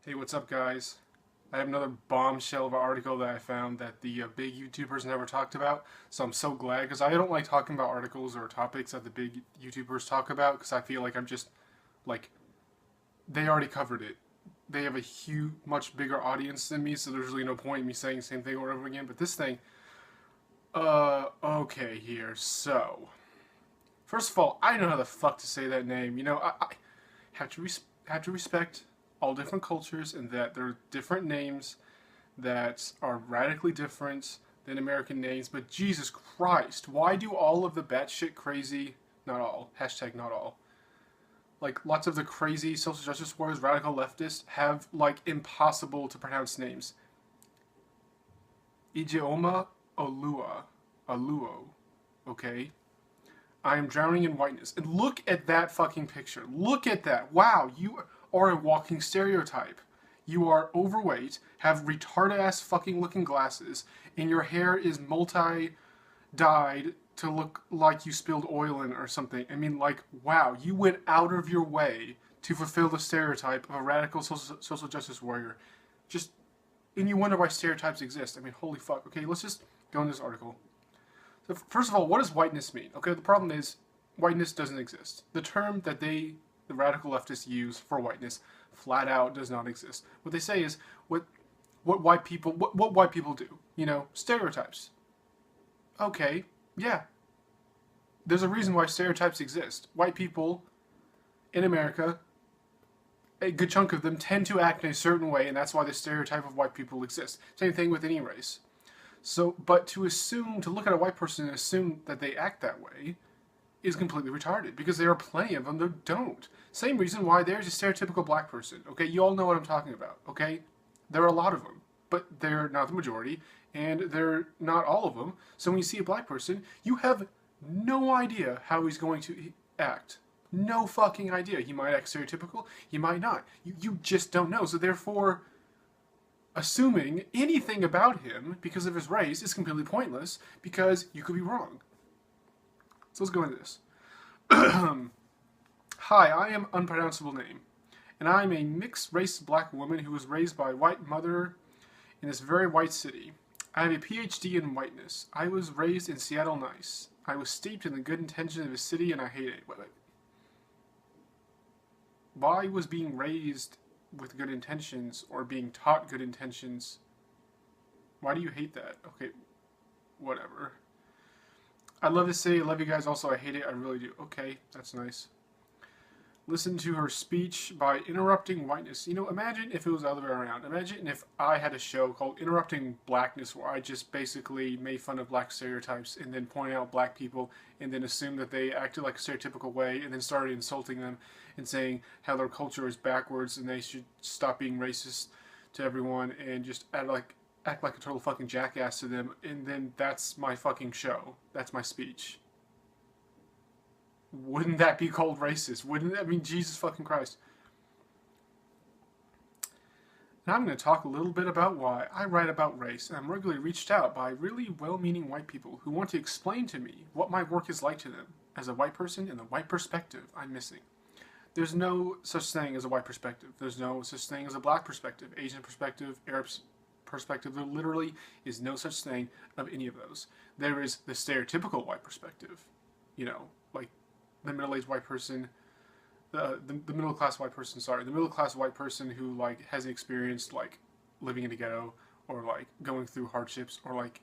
Hey, what's up, guys? I have another bombshell of an article that I found that the big YouTubers never talked about. So I'm so glad because I don't like talking about articles or topics that the big YouTubers talk about because I feel like I'm just like they already covered it. They have a huge, much bigger audience than me, so there's really no point in me saying the same thing over and over again. But this thing, okay, here. So, first of all, I don't know how the fuck to say that name. I have to respect all different cultures and that there are different names that are radically different than American names. But Jesus Christ, why do all of the batshit crazy, not all, hashtag not all, like lots of the crazy social justice warriors, radical leftists have like impossible to pronounce names? Ijeoma Aluo, okay? I am drowning in whiteness. And look at that fucking picture. Look at that. Wow, you are a walking stereotype. You are overweight, have retarded ass fucking looking glasses, and your hair is multi dyed to look like you spilled oil in it or something. I mean, like, wow, you went out of your way to fulfill the stereotype of a radical social justice warrior. Just, and you wonder why stereotypes exist. I mean, holy fuck. Okay, let's just go in this article. So first of all, what does whiteness mean? Okay, the problem is whiteness doesn't exist. The term that the radical leftists use for whiteness, flat out does not exist. What they say is what white people what white people do. Stereotypes. Okay, yeah. There's a reason why stereotypes exist. White people in America, a good chunk of them tend to act in a certain way, and that's why the stereotype of white people exists. Same thing with any race. So, but to look at a white person and assume that they act that way is completely retarded because there are plenty of them that don't. Same reason why there's a stereotypical black person. Okay, you all know what I'm talking about. Okay, there are a lot of them, but they're not the majority, and they're not all of them. So when you see a black person, you have no idea how he's going to act. No fucking idea. He might act stereotypical. He might not. You just don't know. So therefore, assuming anything about him because of his race is completely pointless because you could be wrong. So let's go into this. Hi, I am unpronounceable name, and I am a mixed race black woman who was raised by a white mother in this very white city. I have a PhD in whiteness. I was raised in Seattle Nice. I was steeped in the good intentions of the city and I hate it. Wait. Why was being raised with good intentions or being taught good intentions? Why do you hate that? Okay, whatever. I love this city. I love you guys. Also, I hate it. I really do. Okay, that's nice. Listen to her speech by interrupting whiteness. Imagine if it was the other way around. Imagine if I had a show called Interrupting Blackness where I just basically made fun of black stereotypes and then pointed out black people and then assumed that they acted like a stereotypical way and then started insulting them and saying how their culture is backwards and they should stop being racist to everyone and just act like a total fucking jackass to them, and then that's my fucking show. That's my speech. Wouldn't that be called racist? Wouldn't that mean Jesus fucking Christ? Now I'm going to talk a little bit about why I write about race, and I'm regularly reached out by really well-meaning white people who want to explain to me what my work is like to them as a white person and the white perspective I'm missing. There's no such thing as a white perspective. There's no such thing as a black perspective, Asian perspective, Arab perspective. There literally is no such thing of any of those. There is the stereotypical white perspective, like the middle-aged white person, the middle-class white person, the middle-class white person who like hasn't experienced like living in a ghetto or like going through hardships or like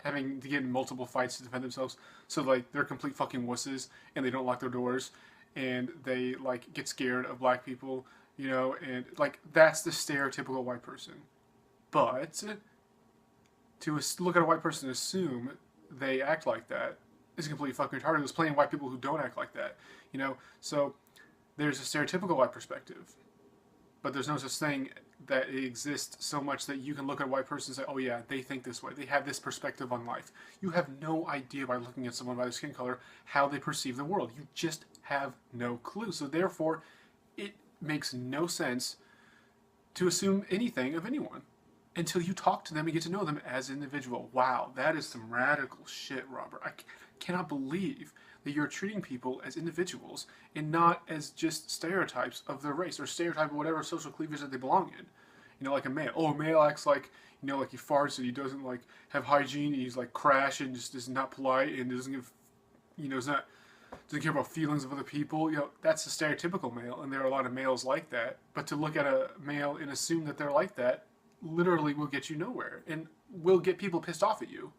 having to get in multiple fights to defend themselves. So like they're complete fucking wusses and they don't lock their doors and they like get scared of black people, and like that's the stereotypical white person. But to look at a white person and assume they act like that is completely fucking retarded. There's plenty of white people who don't act like that, So there's a stereotypical white perspective, but there's no such thing that it exists so much that you can look at a white person and say, oh yeah, they think this way. They have this perspective on life. You have no idea by looking at someone by their skin color how they perceive the world. You just have no clue. So therefore, it makes no sense to assume anything of anyone until you talk to them and get to know them as an individual. Wow, that is some radical shit, Robert. I cannot believe that you're treating people as individuals and not as just stereotypes of their race or stereotype of whatever social cleavage that they belong in. You know, like a male. Oh, a male acts like, you know, like he farts and he doesn't like have hygiene and he's like crash and just is not polite and doesn't give, you know, doesn't care about feelings of other people. You know, that's a stereotypical male, and there are a lot of males like that. But to look at a male and assume that they're like that literally will get you nowhere and will get people pissed off at you.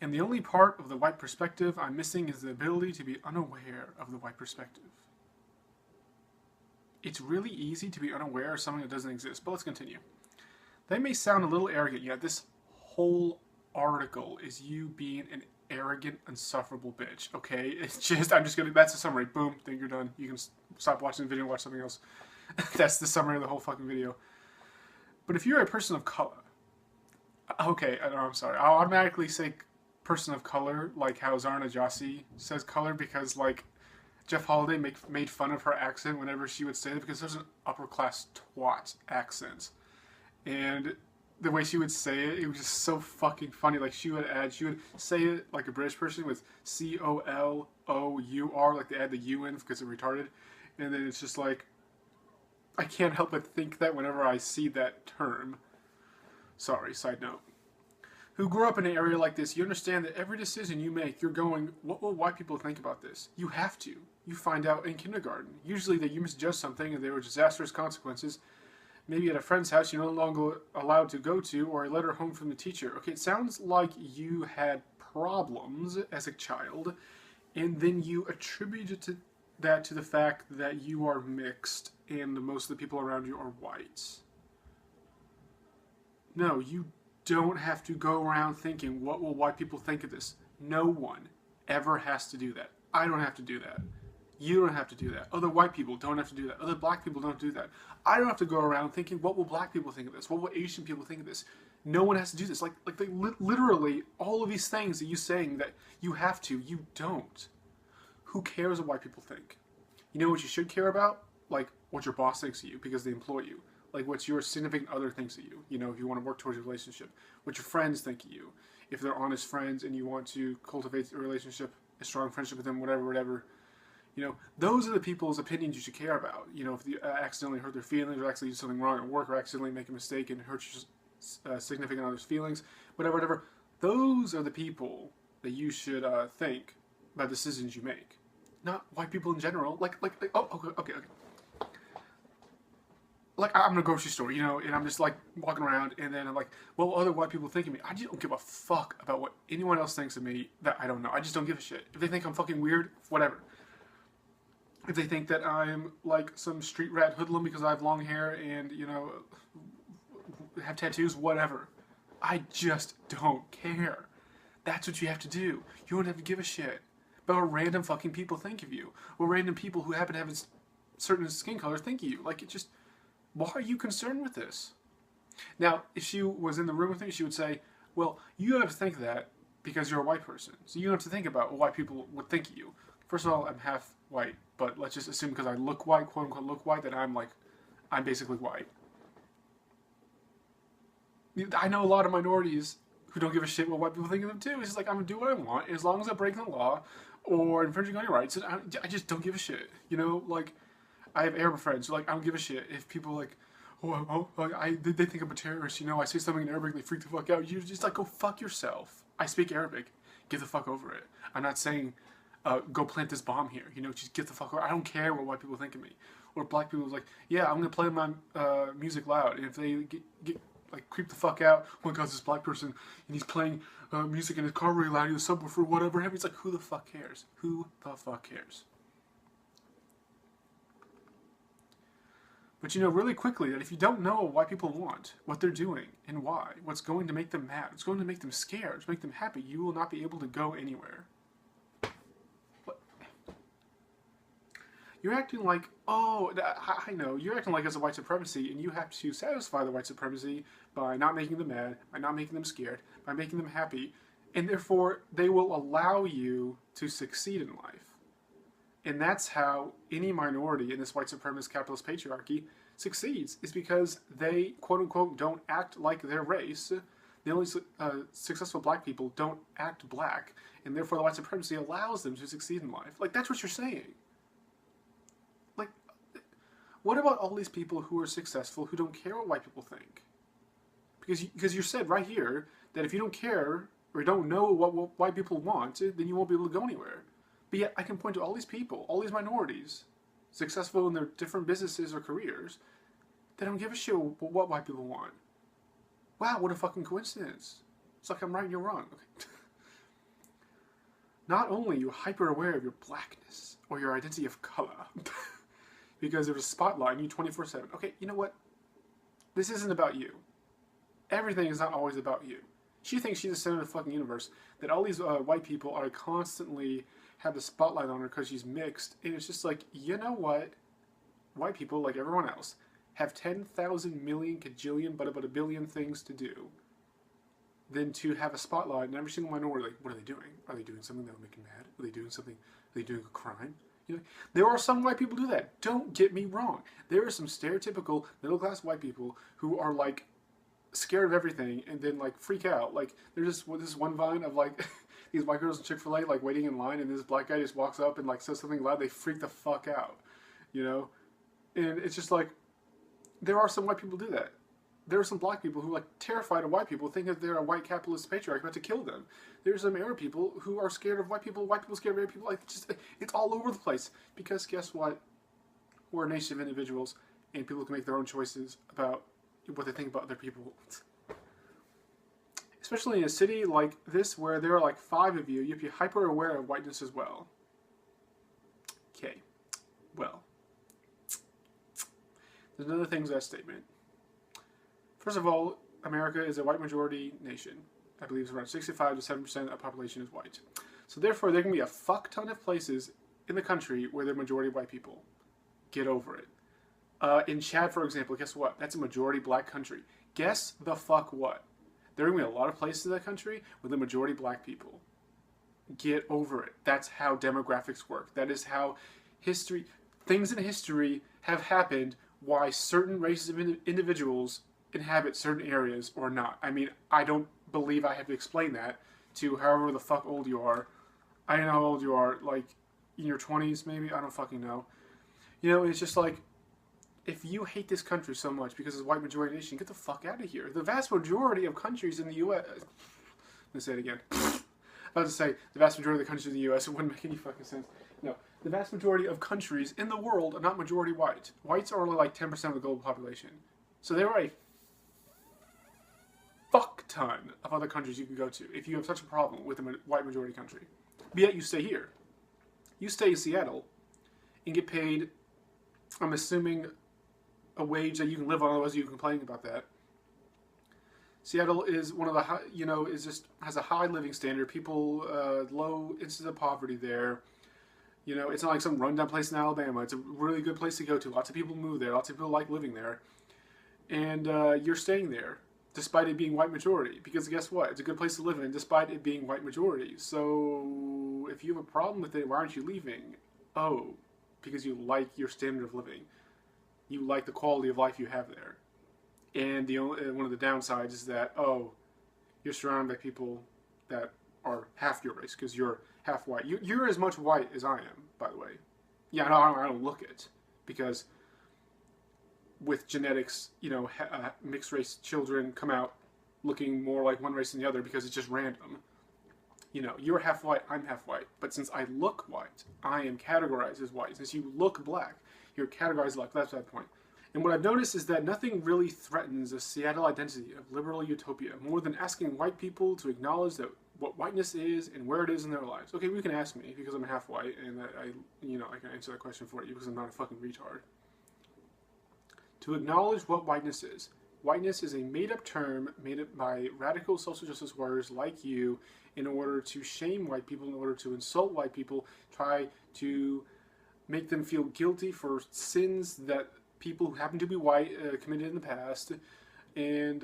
And the only part of the white perspective I'm missing is the ability to be unaware of the white perspective. It's really easy to be unaware of something that doesn't exist, but let's continue. That may sound a little arrogant, yet this whole article is you being an arrogant, insufferable bitch, okay? It's just, that's the summary. Boom, then you're done. You can stop watching the video and watch something else. That's the summary of the whole fucking video. But if you're a person of color, okay, I'm sorry, I'll automatically say person of color, like how Zarna Jassi says color, because, like, Jeff Holiday made fun of her accent whenever she would say it, because there's an upper-class twat accent. And the way she would say it, it was just so fucking funny. Like, she would say it like a British person with COLOUR, like they add the U in because they're retarded. And then it's just like, I can't help but think that whenever I see that term. Sorry, side note. Who grew up in an area like this, you understand that every decision you make, you're going, what will white people think about this? You have to. You find out in kindergarten. Usually that you misjudge something and there were disastrous consequences. Maybe at a friend's house you're no longer allowed to go to, or a letter home from the teacher. Okay, it sounds like you had problems as a child, and then you attributed that to the fact that you are mixed and most of the people around you are whites. No, you don't have to go around thinking, what will white people think of this? No one ever has to do that. I don't have to do that. You don't have to do that. Other white people don't have to do that. Other black people don't do that. I don't have to go around thinking, what will black people think of this? What will Asian people think of this? No one has to do this. Like literally, all of these things that you're saying that you have to, you don't. Who cares what white people think? You know what you should care about? Like, what your boss thinks of you because they employ you. Like, what your significant other thinks of you. You know, if you want to work towards a relationship. What your friends think of you. If they're honest friends and you want to cultivate a relationship, a strong friendship with them, whatever. You know, those are the people's opinions you should care about. You know, if you accidentally hurt their feelings or accidentally do something wrong at work or accidentally make a mistake and hurt your significant other's feelings, whatever. Those are the people that you should think about decisions you make. Not white people in general. Okay. Like, I'm in a grocery store, you know, and I'm just, like, walking around, and then I'm like, what will other white people think of me? I just don't give a fuck about what anyone else thinks of me that I don't know. I just don't give a shit. If they think I'm fucking weird, whatever. If they think that I'm, like, some street rat hoodlum because I have long hair and, you know, have tattoos, whatever. I just don't care. That's what you have to do. You don't have to give a shit about what random fucking people think of you. Or random people who happen to have a certain skin color think of you. Like, it just... Why are you concerned with this? Now, if she was in the room with me, she would say, well, you don't have to think that because you're a white person. So you don't have to think about what white people would think of you. First of all, I'm half white, but let's just assume because I look white, quote unquote look white, that I'm basically white. I know a lot of minorities who don't give a shit what white people think of them too. It's just like, I'm going to do what I want as long as I'm breaking the law or infringing on your rights. And I just don't give a shit. You know, like... I have Arab friends who, like, I don't give a shit if people, like, they think I'm a terrorist, you know, I say something in Arabic, they freak the fuck out. You just, like, go fuck yourself. I speak Arabic. Get the fuck over it. I'm not saying, go plant this bomb here, you know, just get the fuck over it. I don't care what white people think of me. Or black people like, yeah, I'm going to play my music loud. And if they get like, creep the fuck out, oh my god, this black person, and he's playing music in his car really loud, in the subwoofer, whatever, it's like, who the fuck cares? Who the fuck cares? But you know really quickly that if you don't know what white people want, what they're doing, and why, what's going to make them mad, what's going to make them scared, what's going to make them happy, you will not be able to go anywhere. What? You're acting like, oh, I know, you're acting like it's a white supremacy, and you have to satisfy the white supremacy by not making them mad, by not making them scared, by making them happy, and therefore they will allow you to succeed in life. And that's how any minority in this white supremacist capitalist patriarchy succeeds, is because they, quote-unquote, don't act like their race. The only successful black people don't act black, and therefore the white supremacy allows them to succeed in life. Like, that's what you're saying. Like, what about all these people who are successful who don't care what white people think? Because you said right here that if you don't care or don't know what white people want, then you won't be able to go anywhere. But yet I can point to all these people, all these minorities, successful in their different businesses or careers, that don't give a shit what white people want. Wow, what a fucking coincidence. It's like I'm right and you're wrong. Okay. Not only are you hyper aware of your blackness or your identity of color, because there's a spotlight on you 24/7. Okay, you know what? This isn't about you. Everything is not always about you. She thinks she's the center of the fucking universe, that all these white people are constantly have the spotlight on her because she's mixed, and it's just like, you know what? White people, like everyone else, have 10,000 million kajillion but about a billion things to do than to have a spotlight in every single minority. Like, what are they doing? Are they doing something that will make you mad? Are they doing something? Are they doing a crime? You know, there are some white people who do that. Don't get me wrong. There are some stereotypical middle-class white people who are like scared of everything and then like freak out. Like, there's this one vine of like these white girls in Chick-fil-A like waiting in line, and this black guy just walks up and like says something loud. They freak the fuck out, you know. And it's just like, there are some white people who do that. There are some black people who are like terrified of white people, think that they're a white capitalist patriarch about to kill them. There's some Arab people who are scared of white people scared of Arab people. Like, it's all over the place. Because guess what? We're a nation of individuals, and people can make their own choices about what they think about other people. Especially in a city like this where there are like 5 of you, you have to be hyper aware of whiteness as well. Okay. Well. There's another thing to that statement. First of all, America is a white majority nation. I believe it's around 65 to 7% of the population is white. So therefore, there can be a fuck ton of places in the country where they're majority white people. Get over it. In Chad, for example, guess what? That's a majority black country. Guess the fuck what? There are going to be a lot of places in that country with a majority black people. Get over it. That's how demographics work. That is how history, things in history have happened, why certain races of individuals inhabit certain areas or not. I mean, I don't believe I have to explain that to however the fuck old you are. I don't know how old you are, like in your 20s maybe? I don't fucking know. You know, it's just like, if you hate this country so much because it's a white majority nation, get the fuck out of here. The vast majority of countries in the U.S. Let me say it again. I was to say, the vast majority of the countries in the U.S., it wouldn't make any fucking sense. No. The vast majority of countries in the world are not majority white. Whites are only like 10% of the global population. So there are a fuck ton of other countries you can go to if you have such a problem with a white majority country. But yet you stay here. You stay in Seattle and get paid, I'm assuming, a wage that you can live on, otherwise you complain about that. Seattle is one of the high, you know, is just has a high living standard. People, low incidence of poverty there. You know, it's not like some rundown place in Alabama. It's a really good place to go to. Lots of people move there. Lots of people like living there. And you're staying there, despite it being white majority. Because guess what? It's a good place to live in, despite it being white majority. So if you have a problem with it, why aren't you leaving? Oh, because you like your standard of living. You like the quality of life you have there. And the only, one of the downsides is that, oh, you're surrounded by people that are half your race, because you're half white. You're as much white as I am, by the way. Yeah, no, I don't look it, because with genetics, you know, mixed race children come out looking more like one race than the other because it's just random. You know, you're half white, I'm half white. But since I look white, I am categorized as white. Since you look black, you're categorized like that's that point. And what I've noticed is that nothing really threatens the Seattle identity of liberal utopia more than asking white people to acknowledge that what whiteness is and where it is in their lives. Okay, you can ask me because I'm half white and I can answer that question for you because I'm not a fucking retard. To acknowledge what whiteness is. Whiteness is a made-up term made up by radical social justice warriors like you in order to shame white people, in order to insult white people, try to make them feel guilty for sins that people who happen to be white committed in the past, and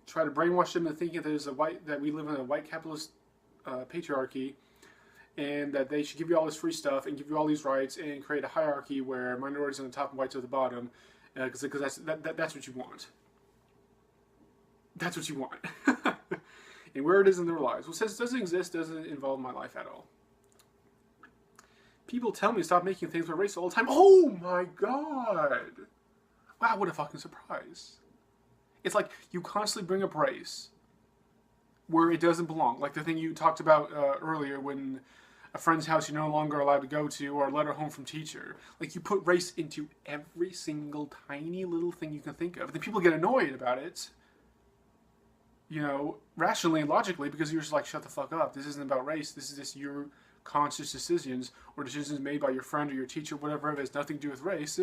try to brainwash them into thinking that we live in a white capitalist patriarchy, and that they should give you all this free stuff and give you all these rights and create a hierarchy where minorities are on the top and whites are at the bottom, because that's what you want. That's what you want. And where it is in their lives. Well, since it doesn't exist, doesn't involve my life at all. People tell me to stop making things about race all the time. Oh my god! Wow, what a fucking surprise. It's like you constantly bring up race where it doesn't belong. Like the thing you talked about earlier when a friend's house you're no longer allowed to go to, or a letter home from teacher. Like you put race into every single tiny little thing you can think of. Then people get annoyed about it, you know, rationally and logically, because you're just like, shut the fuck up. This isn't about race. This is just your conscious decisions or decisions made by your friend or your teacher, whatever. It has nothing to do with race.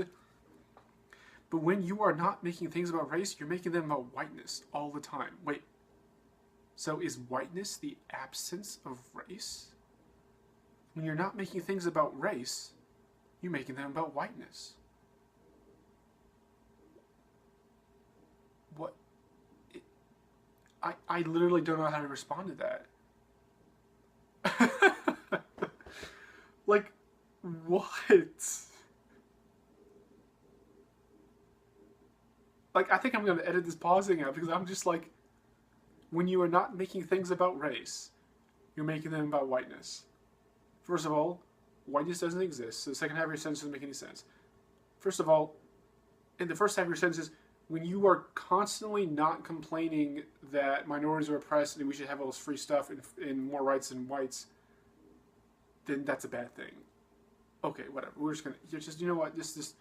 But when you are not making things about race, you're making them about whiteness all the time. Wait, so is whiteness the absence of race? When you're not making things about race, you're making them about whiteness. What? I literally don't know how to respond to that. Like, what? Like, I think I'm going to edit this pausing out because I'm just like, when you are not making things about race, you're making them about whiteness. First of all, whiteness doesn't exist, so the second half of your sentence doesn't make any sense. First of all, in the first half of your sentence is, when you are constantly not complaining that minorities are oppressed and we should have all this free stuff and more rights than whites, then that's a bad thing. Okay, whatever. We're just gonna, you know what, this,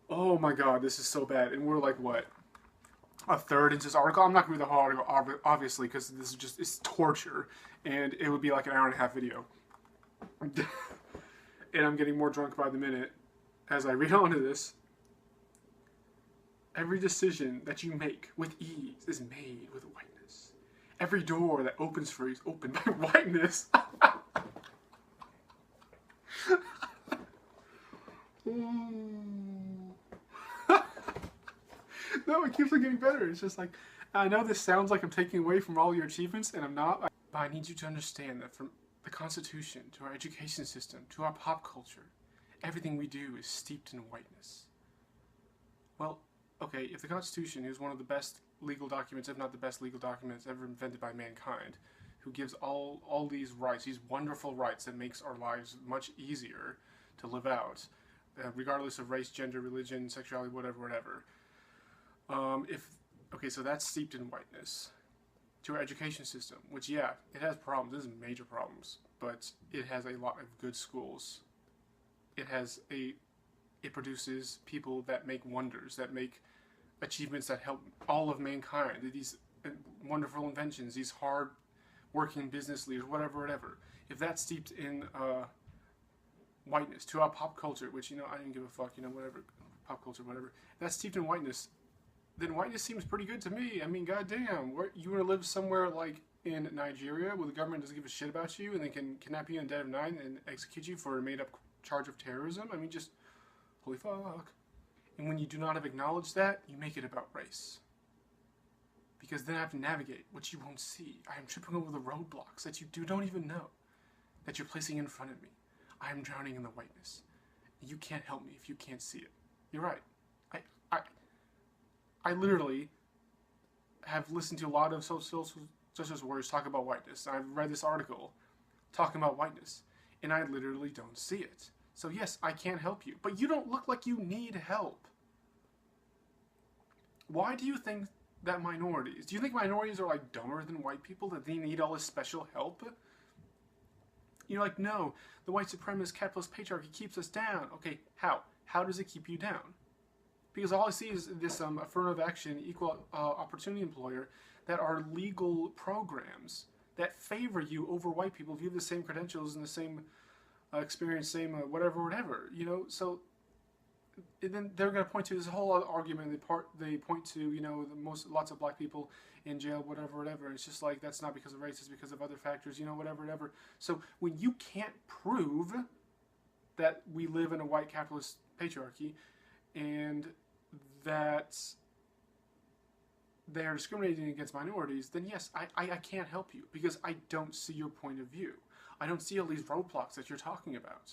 oh my god, this is so bad. And we're like, what, a third into this article? I'm not gonna read the whole article, obviously, because this is just, it's torture. And it would be like an hour and a half video. And I'm getting more drunk by the minute as I read on to this. Every decision that you make with ease is made with whiteness. Every door that opens for you is opened by whiteness. No, it keeps on getting better. It's just like, I know this sounds like I'm taking away from all your achievements, and I'm not. But I need you to understand that from the Constitution to our education system to our pop culture, everything we do is steeped in whiteness. Well, okay, if the Constitution is one of the best legal documents, if not the best legal documents ever invented by mankind, who gives all these rights, these wonderful rights that makes our lives much easier to live out, regardless of race, gender, religion, sexuality, whatever. Okay, so that's steeped in whiteness. To our education system, which, yeah, it has problems. This is major problems, but it has a lot of good schools. It produces people that make wonders, that make achievements that help all of mankind. These wonderful inventions, these hard-working business leaders, whatever. If that's steeped in whiteness, to our pop culture, which, you know, I didn't give a fuck, you know, whatever, pop culture, whatever. If that's steeped in whiteness, then whiteness seems pretty good to me. I mean, goddamn, you want to live somewhere like in Nigeria where the government doesn't give a shit about you and they can kidnap you in the dead of night and execute you for a made-up charge of terrorism? I mean, just, holy fuck. And when you do not have acknowledged that, you make it about race. Because then I have to navigate what you won't see. I am tripping over the roadblocks that you don't even know, that you're placing in front of me. I am drowning in the whiteness. You can't help me if you can't see it. You're right. I literally have listened to a lot of social justice warriors talk about whiteness. I've read this article talking about whiteness, and I literally don't see it. So yes, I can't help you, but you don't look like you need help. Why do you think that minorities, do you think minorities are like dumber than white people, that they need all this special help? You're like, no, the white supremacist capitalist patriarchy keeps us down. Okay, how? How does it keep you down? Because all I see is this affirmative action, equal opportunity employer, that are legal programs that favor you over white people if you have the same credentials and the same experience, same whatever, you know. So and then they're going to point to this whole other argument. They point to, you know, lots of black people in jail, whatever. And it's just like, that's not because of race, it's because of other factors, you know, whatever. So when you can't prove that we live in a white capitalist patriarchy and that they are discriminating against minorities, then yes, I can't help you because I don't see your point of view. I don't see all these roadblocks that you're talking about.